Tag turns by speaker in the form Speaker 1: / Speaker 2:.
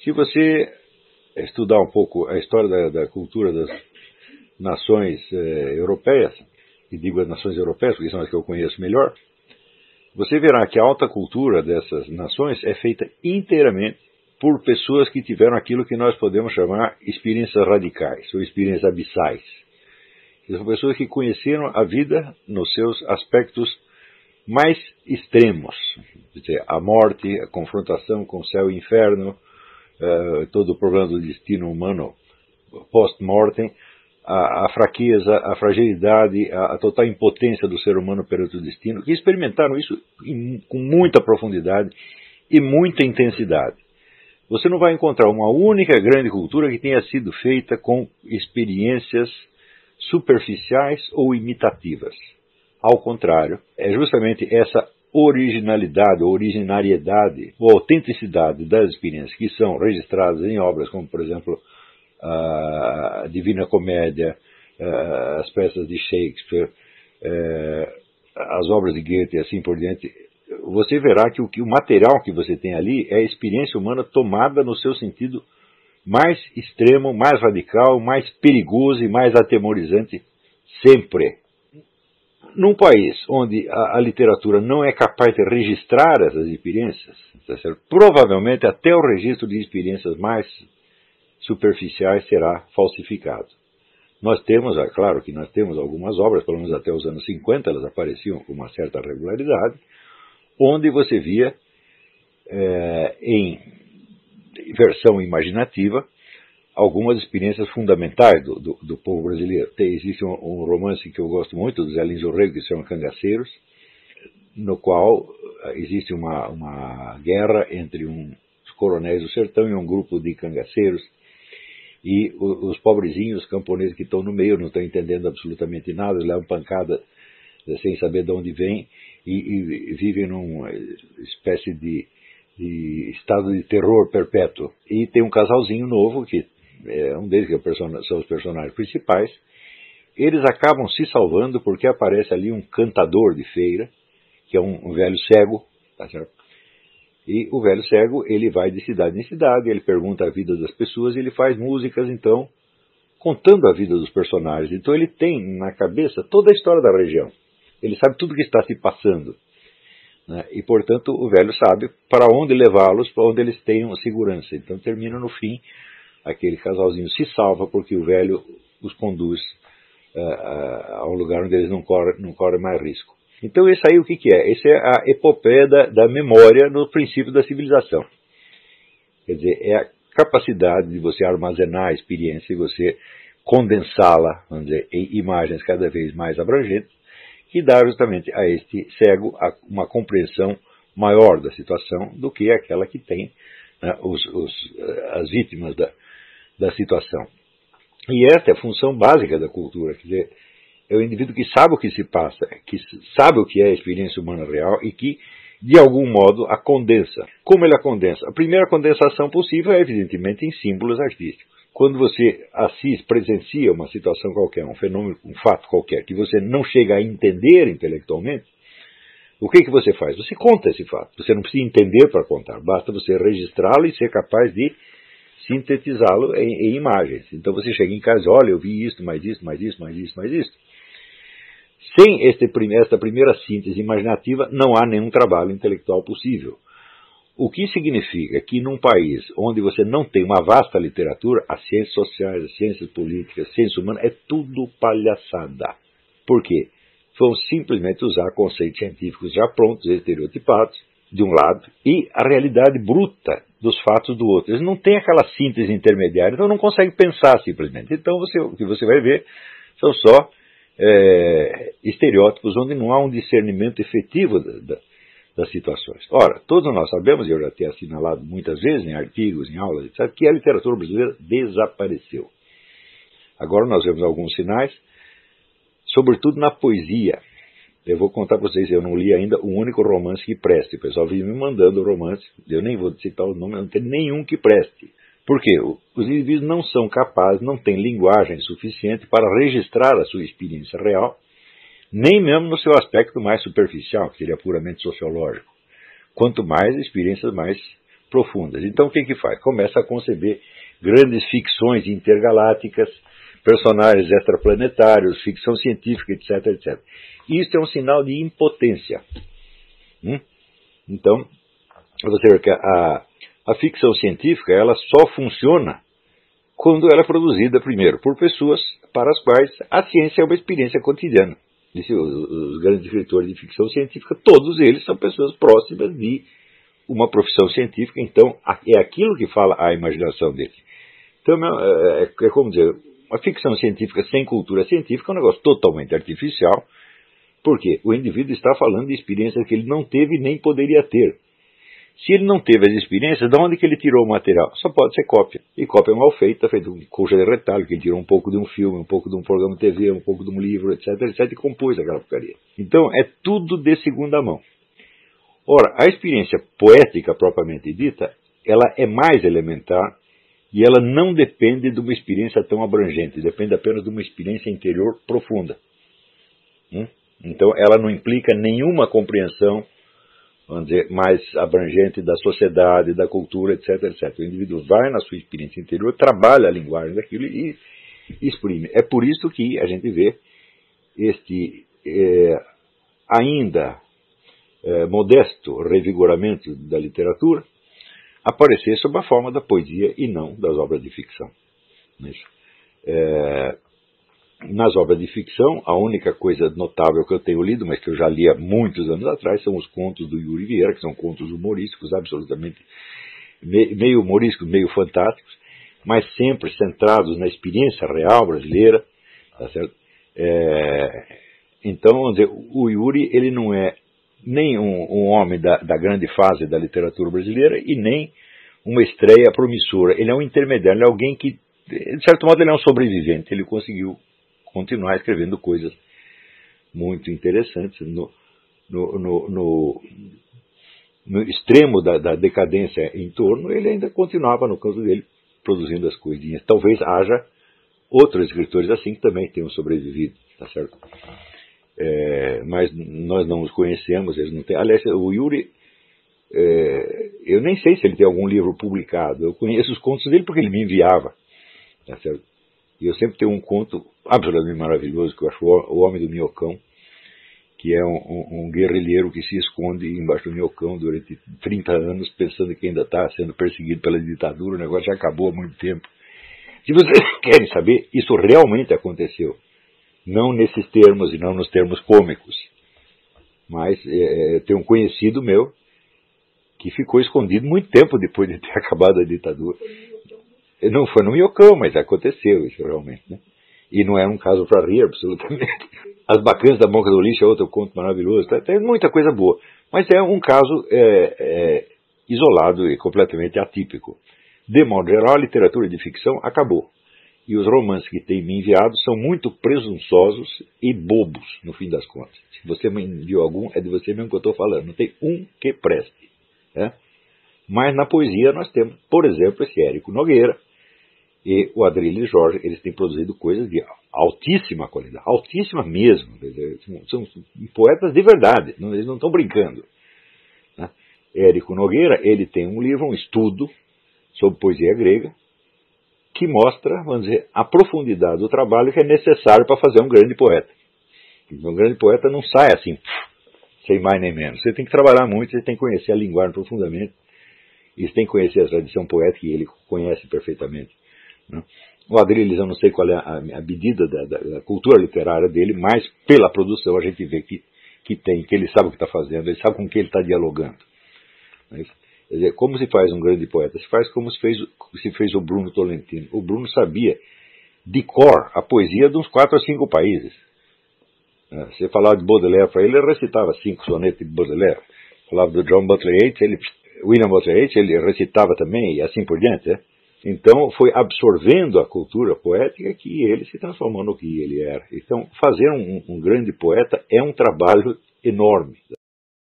Speaker 1: Se você estudar um pouco a história da cultura das nações europeias, e digo as nações europeias porque são as que eu conheço melhor, você verá que a alta cultura dessas nações é feita inteiramente por pessoas que tiveram aquilo que nós podemos chamar experiências radicais, ou experiências abissais. São pessoas que conheceram a vida nos seus aspectos mais extremos, quer dizer, a morte, a confrontação com o céu e o inferno, todo o problema do destino humano post-mortem, a fraqueza, a fragilidade, a total impotência do ser humano perante o destino, que experimentaram isso com muita profundidade e muita intensidade. Você não vai encontrar uma única grande cultura que tenha sido feita com experiências superficiais ou imitativas. Ao contrário, é justamente essa originalidade, originariedade, ou autenticidade das experiências que são registradas em obras como, por exemplo, a Divina Comédia, as peças de Shakespeare, as obras de Goethe e assim por diante. Você verá que o material que você tem ali é a experiência humana tomada no seu sentido mais extremo, mais radical, mais perigoso e mais atemorizante sempre. Num país onde a literatura não é capaz de registrar essas experiências, provavelmente até o registro de experiências mais superficiais será falsificado. Nós temos, é claro que nós temos algumas obras, pelo menos até os anos 50, elas apareciam com uma certa regularidade, onde você via em versão imaginativa algumas experiências fundamentais do povo brasileiro. Existe um romance que eu gosto muito, do Zé Lins do Rego, que se chama Cangaceiros, no qual existe uma guerra entre uns coronéis do sertão e um grupo de cangaceiros, e os pobrezinhos camponeses que estão no meio não estão entendendo absolutamente nada, levam pancada sem saber de onde vem, e vivem numa espécie de estado de terror perpétuo. E tem um casalzinho novo, que é um deles, que são os personagens principais. Eles acabam se salvando porque aparece ali um cantador de feira, que é um velho cego, tá certo? E o velho cego, ele vai de cidade em cidade, ele pergunta a vida das pessoas, e ele faz músicas, então, contando a vida dos personagens. Então ele tem na cabeça toda a história da região. Ele sabe tudo o que está se passando, né? E, portanto, o velho sabe para onde levá-los, para onde eles tenham segurança. Então termina no fim, aquele casalzinho se salva porque o velho os conduz ao lugar onde eles não correm mais risco. Então esse aí o que é? Essa é a epopeia da memória no princípio da civilização. Quer dizer, é a capacidade de você armazenar a experiência e você condensá-la, vamos dizer, em imagens cada vez mais abrangentes, que dá justamente a este cego uma compreensão maior da situação do que aquela que tem, né, as vítimas da situação. E esta é a função básica da cultura, quer dizer, é o indivíduo que sabe o que se passa, que sabe o que é a experiência humana real e que, de algum modo, a condensa. Como ele a condensa? A primeira condensação possível é, evidentemente, em símbolos artísticos. Quando você presencia uma situação qualquer, um fenômeno, um fato qualquer, que você não chega a entender intelectualmente, o que você faz? Você conta esse fato. Você não precisa entender para contar, basta você registrá-lo e ser capaz de sintetizá-lo em imagens. Então você chega em casa e olha, eu vi isto, mais isto, mais isto, mais isto, mais isto. Sem esta primeira síntese imaginativa, não há nenhum trabalho intelectual possível. O que significa que num país onde você não tem uma vasta literatura, as ciências sociais, as ciências políticas, as ciências humanas, é tudo palhaçada. Por quê? Vão simplesmente usar conceitos científicos já prontos, estereotipados, de um lado, e a realidade bruta dos fatos do outro. Eles não têm aquela síntese intermediária, então não conseguem pensar simplesmente. Então o que você vai ver são só estereótipos onde não há um discernimento efetivo das situações. Ora, todos nós sabemos, e eu já tenho assinalado muitas vezes em artigos, em aulas, etc., que a literatura brasileira desapareceu. Agora nós vemos alguns sinais, sobretudo na poesia. Eu vou contar para vocês, eu não li ainda um único romance que preste. O pessoal vive me mandando romance, eu nem vou citar o nome, não tem nenhum que preste. Por quê? Os indivíduos não são capazes, não têm linguagem suficiente para registrar a sua experiência real, nem mesmo no seu aspecto mais superficial, que seria puramente sociológico. Quanto mais experiências mais profundas. Então o que faz? Começa a conceber grandes ficções intergalácticas, personagens extraplanetários, ficção científica, etc, etc. Isso é um sinal de impotência. Então, você vê que a ficção científica ela só funciona quando ela é produzida, primeiro, por pessoas para as quais a ciência é uma experiência cotidiana. Os grandes escritores de ficção científica, todos eles são pessoas próximas de uma profissão científica, então é aquilo que fala a imaginação deles. Então, é como dizer, a ficção científica sem cultura científica é um negócio totalmente artificial, porque o indivíduo está falando de experiências que ele não teve nem poderia ter. Se ele não teve as experiências, de onde que ele tirou o material? Só pode ser cópia. E cópia mal feita, feita com coxa de retalho, que ele tirou um pouco de um filme, um pouco de um programa de TV, um pouco de um livro, etc, etc, e compôs aquela porcaria. Então, é tudo de segunda mão. Ora, a experiência poética propriamente dita, ela é mais elementar e ela não depende de uma experiência tão abrangente, depende apenas de uma experiência interior profunda. Então, ela não implica nenhuma compreensão, vamos dizer, mais abrangente da sociedade, da cultura, etc, etc. O indivíduo vai na sua experiência interior, trabalha a linguagem daquilo e exprime. É por isso que a gente vê este ainda modesto revigoramento da literatura aparecer sob a forma da poesia e não das obras de ficção. Nas obras de ficção, a única coisa notável que eu tenho lido, mas que eu já li há muitos anos atrás, são os contos do Yuri Vieira, que são contos humorísticos, absolutamente meio humorísticos, meio fantásticos, mas sempre centrados na experiência real brasileira. Tá certo? Então, vamos dizer, o Yuri ele não é nem um homem da grande fase da literatura brasileira e nem uma estreia promissora. Ele é um intermediário, ele é alguém que, de certo modo, ele é um sobrevivente. Ele conseguiu continuar escrevendo coisas muito interessantes no extremo da decadência em torno, ele ainda continuava no canto dele produzindo as coisinhas. Talvez haja outros escritores assim que também tenham sobrevivido, tá certo? Mas nós não os conhecemos, eles não têm. Aliás, o Yuri, eu nem sei se ele tem algum livro publicado. Eu conheço os contos dele porque ele me enviava, tá certo? E eu sempre tenho um conto absolutamente maravilhoso, que eu acho O Homem do Minhocão, que é um guerrilheiro que se esconde embaixo do minhocão durante 30 anos, pensando que ainda está sendo perseguido pela ditadura, o negócio já acabou há muito tempo. Se vocês querem saber, isso realmente aconteceu. Não nesses termos e não nos termos cômicos. Mas tem um conhecido meu que ficou escondido muito tempo depois de ter acabado a ditadura. Não foi no minhocão, mas aconteceu isso realmente, né? E não é um caso para rir, absolutamente. As Bacanas da Boca do Lixo é outro conto maravilhoso. Tem muita coisa boa. Mas é um caso isolado e completamente atípico. De modo geral, a literatura de ficção acabou. E os romances que tem me enviado são muito presunçosos e bobos, no fim das contas. Se você me enviou algum, é de você mesmo que eu estou falando. Não tem um que preste. Né? Mas na poesia nós temos, por exemplo, esse Érico Nogueira, e o Adrilles Jorge. Eles têm produzido coisas de altíssima qualidade, altíssima mesmo. São poetas de verdade, eles não estão brincando. Né? Érico Nogueira, ele tem um livro, um estudo sobre poesia grega, que mostra, vamos dizer, a profundidade do trabalho que é necessário para fazer um grande poeta. Um grande poeta não sai assim, sem mais nem menos. Você tem que trabalhar muito, você tem que conhecer a linguagem profundamente, e você tem que conhecer a tradição poética, que ele conhece perfeitamente. O Adrilles, eu não sei qual é a medida da cultura literária dele, mas pela produção a gente vê que ele sabe o que está fazendo, ele sabe com quem ele está dialogando. Mas, quer dizer, como se faz um grande poeta? Se faz como se fez o Bruno Tolentino. O Bruno sabia de cor a poesia de uns 4 ou 5 países. Você falava de Baudelaire para ele recitava 5 sonetos de Baudelaire. Falava do John Butler Yeats, William Butler Yeats, ele recitava também, e assim por diante, né? Então, foi absorvendo a cultura poética que ele se transformou no que ele era. Então, fazer um grande poeta é um trabalho enorme.